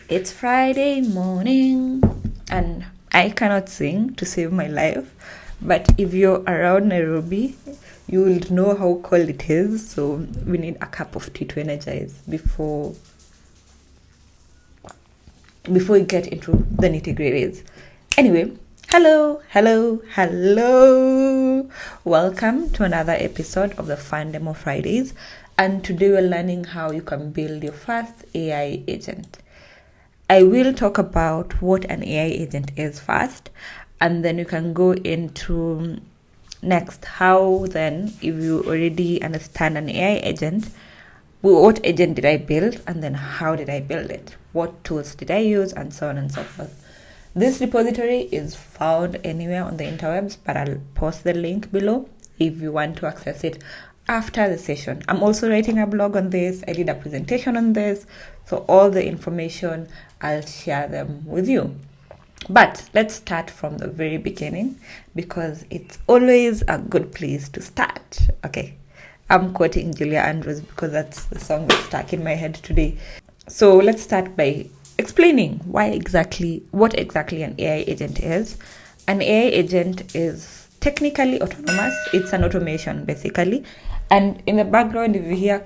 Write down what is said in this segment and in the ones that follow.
It's Friday morning and I cannot sing to save my life, but if you're around Nairobi, you will know how cold it is, so we need a cup of tea to energize before we get into the nitty-gritties. Anyway, hello. Welcome to another episode of the FunDemo Fridays, and today we're learning how you can build your first AI agent. I will talk about what an AI agent is first, and then you can go into next how then, if you already understand an AI agent, what agent did I build, and then how did I build it, what tools did I use, and so on and so forth. This repository is found anywhere on the interwebs, but I'll post the link below if you want to access it after the session. I'm also writing a blog on this. I did a presentation on this, so all the information, I'll share them with you. But let's start from the very beginning, because it's always a good place to start. Okay, I'm quoting Julia Andrews because that's the song that's stuck in my head today. So let's start by explaining what exactly an AI agent is. An AI agent is technically autonomous. It's an automation, basically. And in the background, if you hear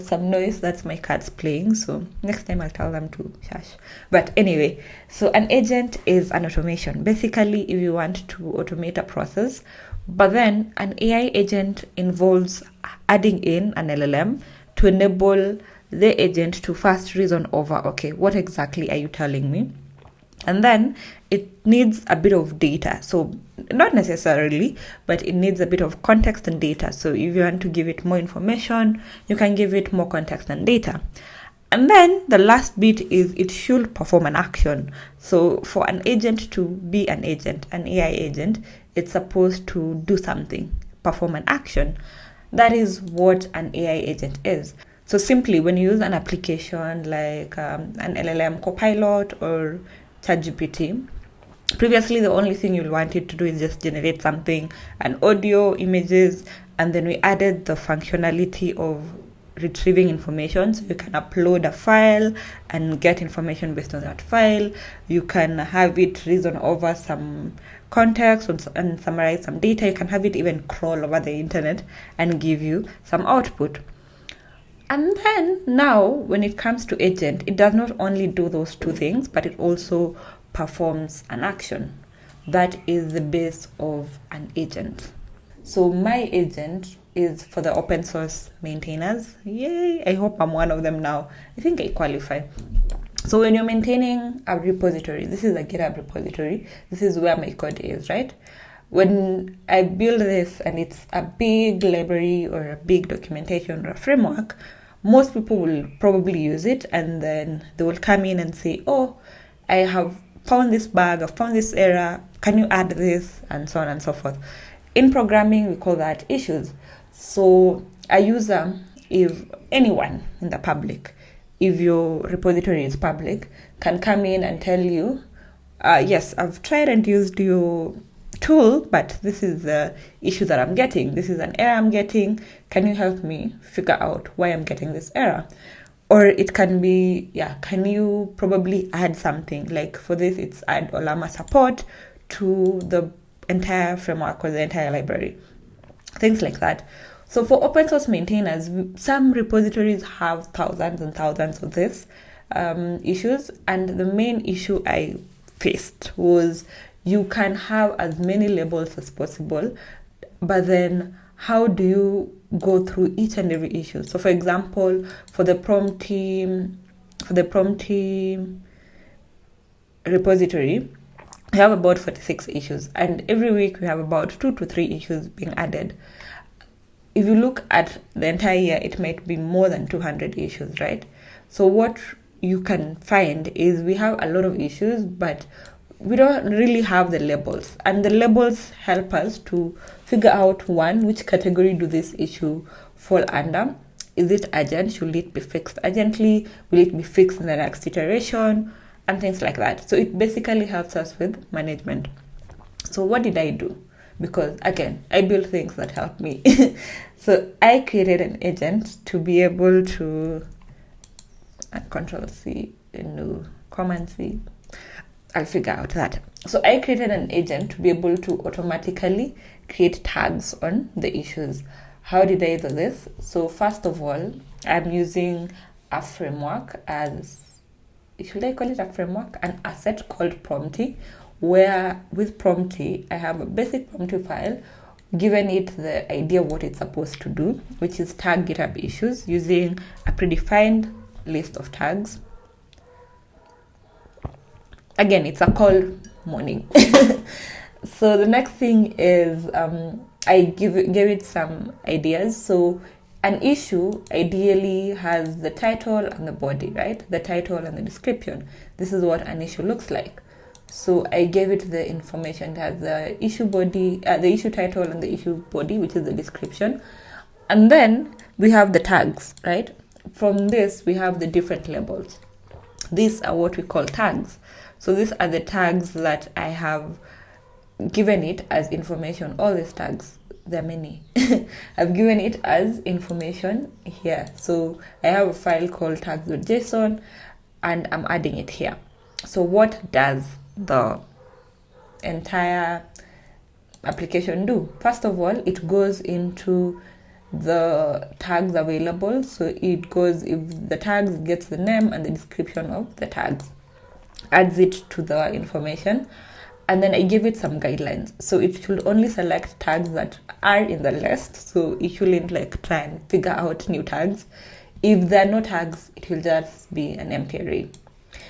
some noise, that's my cats playing. So next time I'll tell them to shush. But anyway, so an agent is an automation. Basically, if you want to automate a process, but then an AI agent involves adding in an LLM to enable the agent to first reason over, okay, what exactly are you telling me? And then it needs a bit of data. So not necessarily, but it needs a bit of context and data. So if you want to give it more information, you can give it more context and data. And then the last bit is it should perform an action. So for an agent to be an agent, an AI agent, it's supposed to do something, perform an action. That is what an AI agent is. So simply, when you use an application like an LLM Copilot or ChatGPT, previously the only thing you'll want it to do is just generate something, an audio, images, and then we added the functionality of retrieving information. So you can upload a file and get information based on that file. You can have it reason over some context and summarize some data. You can have it even crawl over the internet and give you some output. And then now, when it comes to agent, it does not only do those two things, but it also performs an action. That is the base of an agent. So my agent is for the open source maintainers. Yay! I hope I'm one of them now. I think I qualify. So when you're maintaining a repository, this is a GitHub repository. This is where my code is, right? When I build this and it's a big library or a big documentation or a framework, most people will probably use it, and then they will come in and say, oh, I have found this bug, I've found this error, can you add this, and so on and so forth. In programming, we call that issues. So a user, if anyone in the public, if your repository is public, can come in and tell you, yes, I've tried and used your tool, but this is the issue that I'm getting. This is an error I'm getting. Can you help me figure out why I'm getting this error? Or it can be, can you probably add something? Like for this, it's add Olama support to the entire framework or the entire library. Things like that. So for open source maintainers, some repositories have thousands and thousands of these issues. And the main issue I faced was you can have as many labels as possible, but then how do you go through each and every issue? So for example, for the Prompty repository, we have about 46 issues, and every week we have about 2 to 3 issues being added. If you look at the entire year, it might be more than 200 issues, right? So what you can find is we have a lot of issues, but we don't really have the labels, and the labels help us to figure out, one, which category do this issue fall under. Is it urgent? Should it be fixed urgently? Will it be fixed in the next iteration? And things like that. So it basically helps us with management. So what did I do? Because again, I build things that help me. So I created an agent to be able to Control C, no, come and see. I'll figure out that. So I created an agent to be able to automatically create tags on the issues. How did I do this? So first of all, I'm using a framework should I call it a framework? An asset called Prompty, where with Prompty, I have a basic Prompty file, given it the idea of what it's supposed to do, which is tag GitHub issues using a predefined list of tags. Again, it's a call morning. So the next thing is I gave it some ideas. So an issue ideally has the title and the body, right? The title and the description. This is what an issue looks like. So I gave it the information. It has the issue body, the issue title and the issue body, which is the description. And then we have the tags, right? From this, we have the different labels. These are what we call tags. So these are the tags that I have given it as information. All these tags, there are many. I've given it as information here. So I have a file called tags.json and I'm adding it here. So what does the entire application do? First of all, it goes into the tags available. So it goes, if the tags gets the name and the description of the tags, adds it to the information, and then I give it some guidelines. So it should only select tags that are in the list. So it shouldn't like try and figure out new tags. If there are no tags, it will just be an empty array.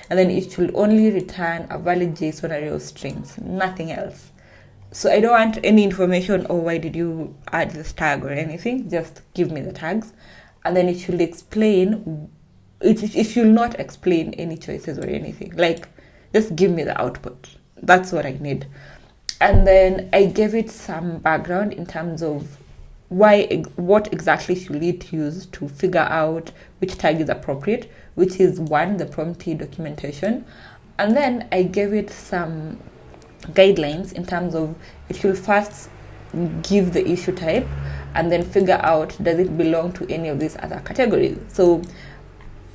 And then it should only return a valid JSON array of strings, nothing else. So I don't want any information, oh, why did you add this tag or anything? Just give me the tags. And then it should explain, it should not explain any choices or anything. Like, just give me the output. That's what I need. And then I gave it some background in terms of what exactly should it use to figure out which tag is appropriate, which is one, the Prompty documentation. And then I gave it some guidelines in terms of it should first give the issue type and then figure out does it belong to any of these other categories. So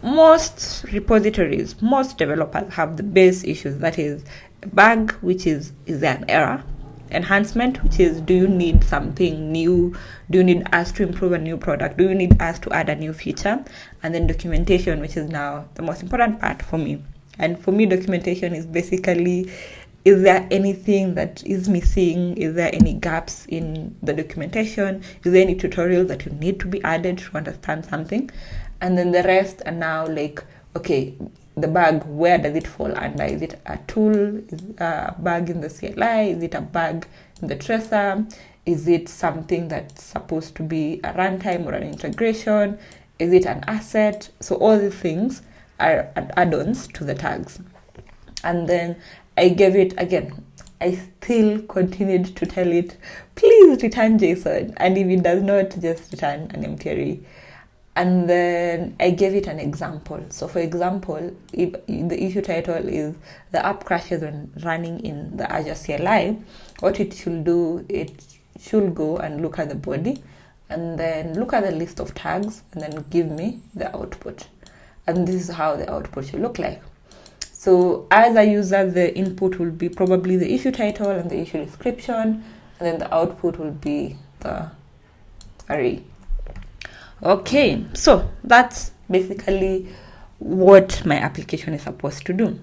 most repositories, most developers have the base issues, that is bug, which is there an error, enhancement, which is do you need something new, do you need us to improve a new product, do you need us to add a new feature, and then documentation, which is now the most important part for me. And for me, documentation is basically, is there anything that is missing? Is there any gaps in the documentation? Is there any tutorial that you need to be added to understand something? And then the rest are now like, okay, the bug, where does it fall under? Is it a tool? Is it a bug in the CLI? Is it a bug in the tracer? Is it something that's supposed to be a runtime or an integration? Is it an asset? So all these things are add-ons to the tags. And then I gave it, again, I still continued to tell it, please return JSON. And if it does not, just return an empty array. And then I gave it an example. So for example, if the issue title is the app crashes when running in the Azure CLI, what it should do, it should go and look at the body and then look at the list of tags and then give me the output. And this is how the output should look like. So as a user, the input will be probably the issue title and the issue description, and then the output will be the array. Okay, so that's basically what my application is supposed to do.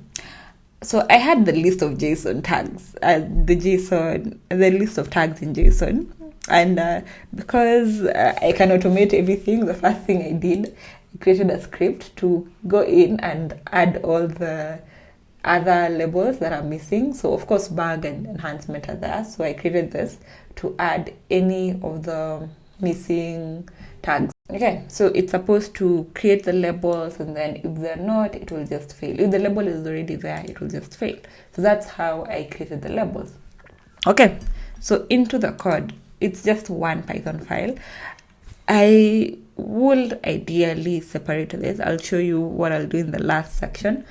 So I had the list of JSON tags, the list of tags in JSON. And because I can automate everything, the first thing I did, I created a script to go in and add all the other labels that are missing. So of course, bug and enhancement are there. So I created this to add any of the missing tags. Okay, so it's supposed to create the labels, and then if they're not, it will just fail. If the label is already there, it will just fail. So that's how I created the labels. Okay, so into the code, it's just one Python file. I would ideally separate this. I'll show you what I'll do in the last section,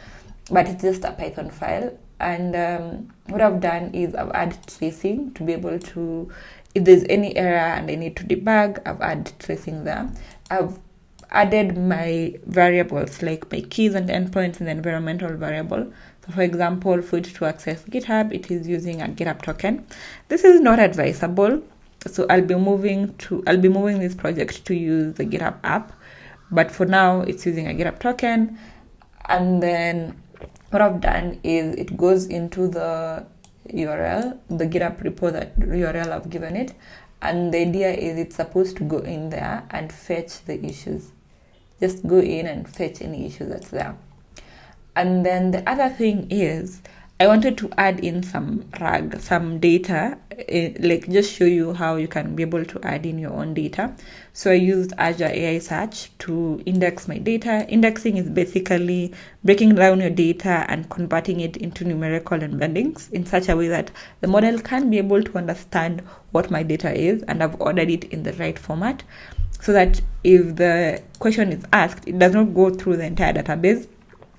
but it's just a Python file. And what I've done is I've added tracing to be able to, if there's any error and I need to debug, I've added tracing there. I've added my variables like my keys and endpoints in the environmental variable. So for example, for it to access GitHub, it is using a GitHub token. This is not advisable. So I'll be moving this project to use the GitHub app. But for now, it's using a GitHub token. And then what I've done is it goes into the URL, the GitHub repo, that URL I've given it. And the idea is it's supposed to go in there and fetch the issues. Just go in and fetch any issue that's there. And then the other thing is I wanted to add in some data, like just show you how you can be able to add in your own data. So I used Azure AI Search to index my data. Indexing is basically breaking down your data and converting it into numerical embeddings in such a way that the model can be able to understand what my data is, and I've ordered it in the right format so that if the question is asked, it does not go through the entire database,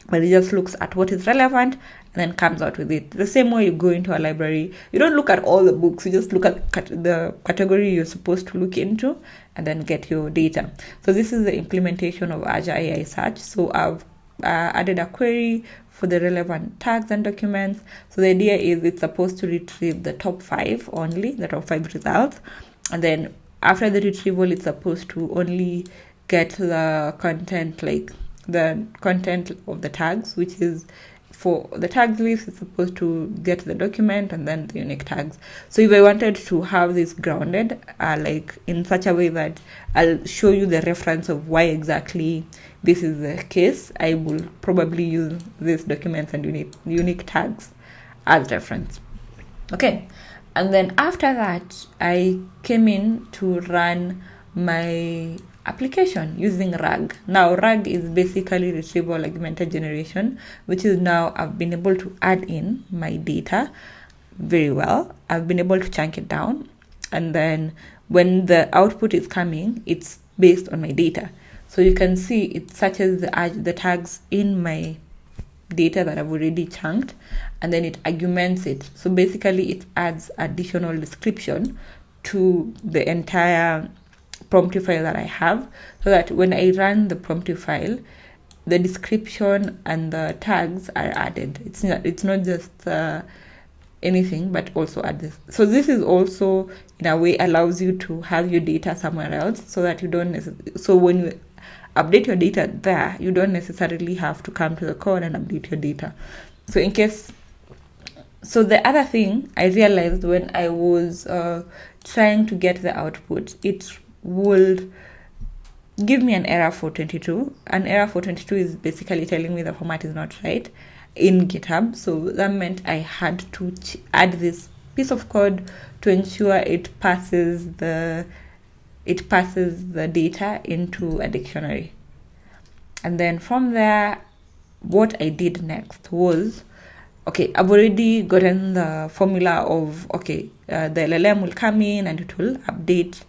but it just looks at what is relevant and then comes out with it. The same way you go into a library, you don't look at all the books, you just look at the category you're supposed to look into and then get your data. So this is the implementation of Azure AI Search. So I've added a query for the relevant tags and documents. So the idea is it's supposed to retrieve the top 5 only, the top 5 results. And then after the retrieval, it's supposed to only get the content, like the content of the tags, which is for the tags list, it's supposed to get the document and then the unique tags. So if I wanted to have this grounded, like in such a way that I'll show you the reference of why exactly this is the case, I will probably use these documents and unique tags as reference. Okay. And then after that, I came in to run my application using RAG. Now, RAG is basically retrieval augmented generation, which is now I've been able to add in my data very well. I've been able to chunk it down. And then when the output is coming, it's based on my data. So you can see it searches the tags in my data that I've already chunked, and then it arguments it. So basically it adds additional description to the entire Prompty file that I have, so that when I run the Prompty file, the description and the tags are added. It's not just anything, but also add this. So this is also in a way allows you to have your data somewhere else, so that you don't so when you update your data there, you don't necessarily have to come to the code and update your data. So the other thing I realized when I was trying to get the output, it would give me an error for 22. An error for 22 is basically telling me the format is not right in GitHub. So that meant I had to add this piece of code to ensure it passes the data into a dictionary. And then from there, what I did next was, okay, I've already gotten the formula of, the LLM will come in and it will update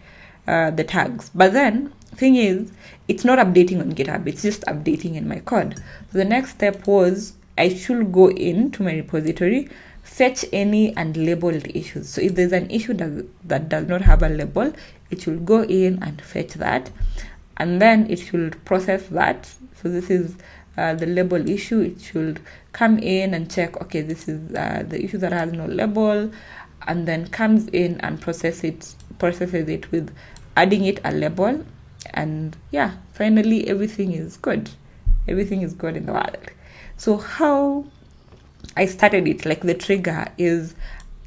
the tags. But then, thing is, it's not updating on GitHub, it's just updating in my code. So the next step was, I should go into my repository, fetch any and label the issues. So if there's an issue that does not have a label, it should go in and fetch that, and then it should process that. So this is the label issue. It should come in and check, okay, this is the issue that has no label, and then comes in and processes it with adding it a label, and yeah, finally everything is good. Everything is good in the world. So how I started it, like the trigger is,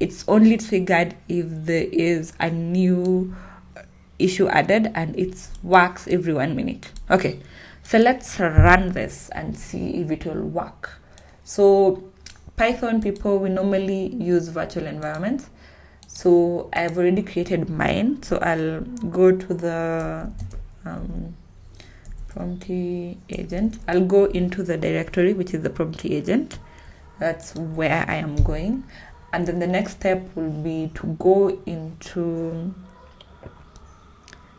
it's only triggered if there is a new issue added, and it works every 1 minute. Okay, so let's run this and see if it will work. So Python people, we normally use virtual environments. So I've already created mine. So I'll go to the Prompty agent. I'll go into the directory, which is the Prompty agent. That's where I am going. And then the next step will be to go into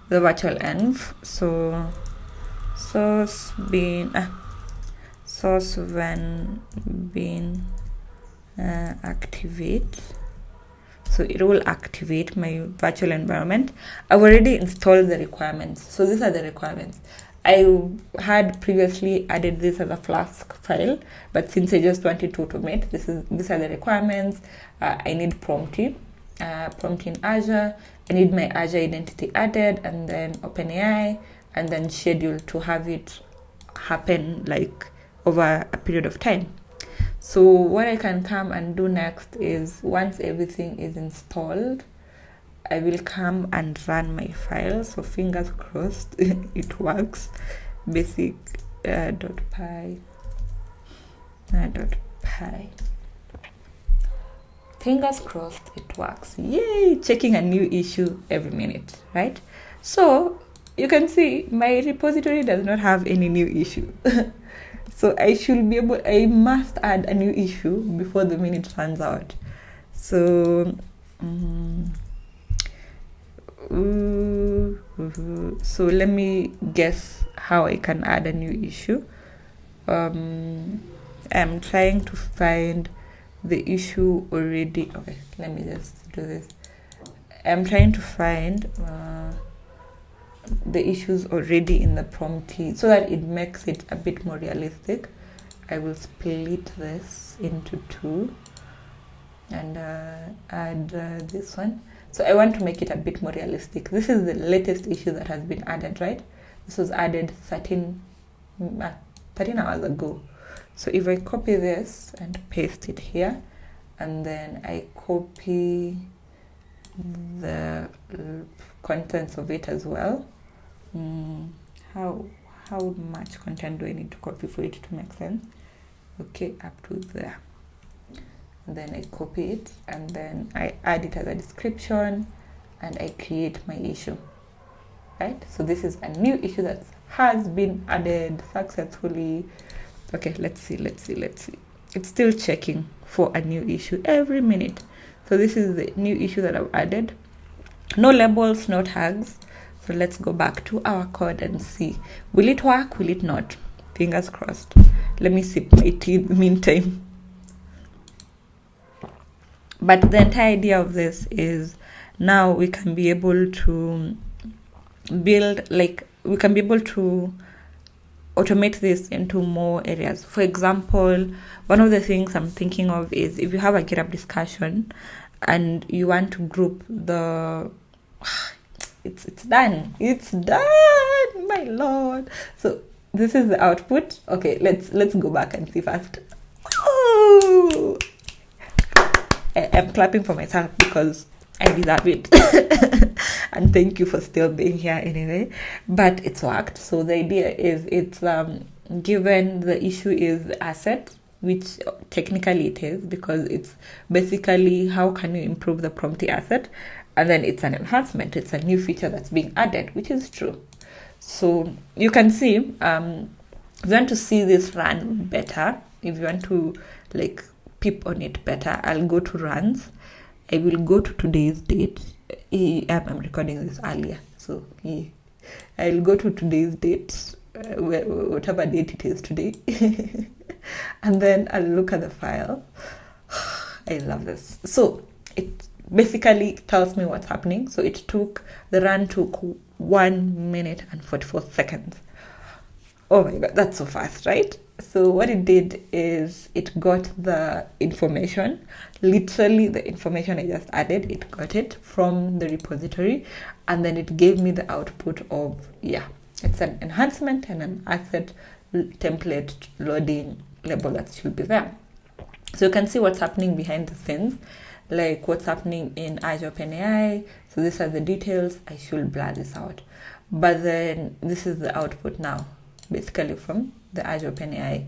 the virtual env. So source bin activate. So it will activate my virtual environment. I've already installed the requirements. So these are the requirements. I had previously added this as a Flask file, but since I just wanted to automate, these are the requirements. I need Prompty in Azure. I need my Azure identity added, and then OpenAI, and then schedule to have it happen like over a period of time. So what I can come and do next is, once everything is installed, I will come and run my file. So fingers crossed it works. Basic .py .py. Fingers crossed it works. Yay! Checking a new issue every minute, right? So you can see my repository does not have any new issue. So I must add a new issue before the minute runs out. So so let me guess how I can add a new issue. I'm trying to find the issue already. Okay, let me just do this. I'm trying to find the issues already in the Prompty so that it makes it a bit more realistic. I will split this into two and add this one. So I want to make it a bit more realistic. This is the latest issue that has been added, right? This was added 13 hours ago. So if I copy this and paste it here, and then I copy the contents of it as well. How much content do I need to copy for it to make sense? Okay, up to there. And then I copy it, and then I add it as a description, and I create my issue, right? So this is a new issue that has been added successfully. Okay, let's see. It's still checking for a new issue every minute. So this is the new issue that I've added. No labels, no tags. So let's go back to our code and see. Will it work? Will it not? Fingers crossed. Let me sip my tea in the meantime. But the entire idea of this is now we can be able to automate this into more areas. For example, one of the things I'm thinking of is if you have a GitHub discussion and you want to group the it's done, my lord. So this is the output. Okay, let's go back and see first. Oh, I'm clapping for myself because I deserve it. And thank you for still being here anyway. But it's worked. So the idea is it's given the issue is asset, which technically it is, because it's basically how can you improve the Prompty asset, and then it's an enhancement. It's a new feature that's being added, which is true. So you can see, if you want to see this run better, if you want to like peep on it better, I'll go to runs. I will go to today's date. I'm recording this earlier, so I'll go to today's date, whatever date it is today, and then I'll look at the file. I love this. So it basically tells me what's happening. So the run took 1 minute and 44 seconds. Oh my god, that's so fast, right? So what it did is it got the information, literally the information I just added, it got it from the repository, and then it gave me the output of, it's an enhancement and an asset template loading label that should be there. So you can see what's happening behind the scenes, like what's happening in Azure OpenAI. So these are the details. I should blur this out. But then this is the output now, basically from the Azure OpenAI.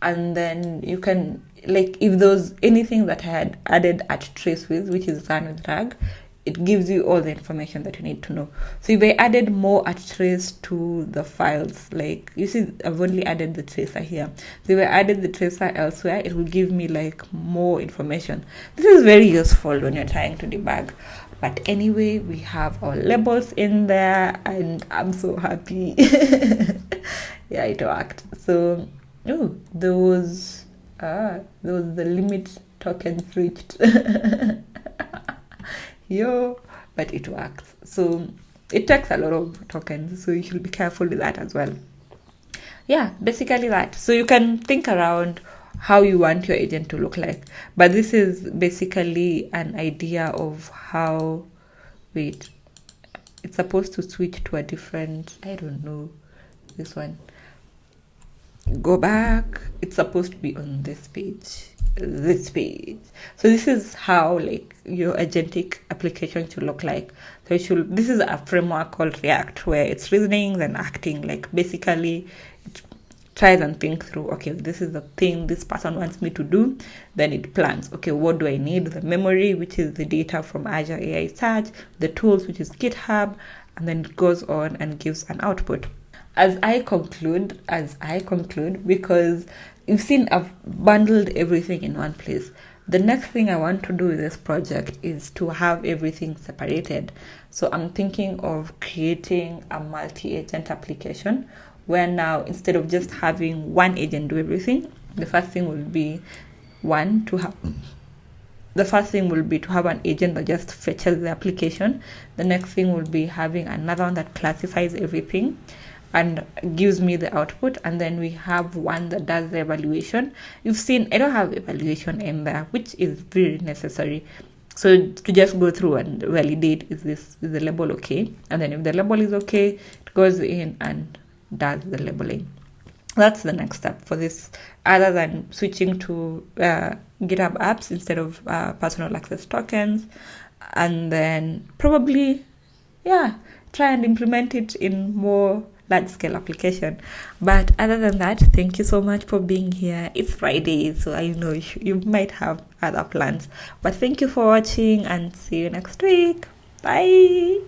And then you can, like, if there's anything that I had added at trace with, which is run with RAG, it gives you all the information that you need to know. So if I added more at trace to the files, like you see, I've only added the tracer here. So if I added the tracer elsewhere, it will give me like more information. This is very useful when you're trying to debug. But anyway, we have our labels in there, and I'm so happy. Yeah, it worked. So, there was the limit tokens reached. But it works. So it takes a lot of tokens, so you should be careful with that as well. Yeah, basically that. So you can think around how you want your agent to look like. But this is basically an idea of how, wait, it's supposed to switch to a different, I don't know, this one. Go back. It's supposed to be on this page. So this is how like your agentic application should look like. So this is a framework called React, where it's reasoning and acting. Like basically it tries and think through, okay, this is the thing this person wants me to do. Then it plans, okay, what do I need? The memory, which is the data from Azure AI Search, the tools, which is GitHub, and then it goes on and gives an output. As I conclude, because you've seen I've bundled everything in one place. The next thing I want to do with this project is to have everything separated. So I'm thinking of creating a multi-agent application where now instead of just having one agent do everything, the first thing will be to have an agent that just fetches the application. The next thing will be having another one that classifies everything and gives me the output, and then we have one that does the evaluation. You've seen I don't have evaluation in there, which is very necessary. So to just go through and validate, is the label okay? And then if the label is okay, it goes in and does the labeling. That's the next step for this, other than switching to GitHub apps instead of personal access tokens, and then probably try and implement it in more large-scale application. But other than that, thank you so much for being here. It's Friday, so I know you might have other plans, but thank you for watching and see you next week. Bye.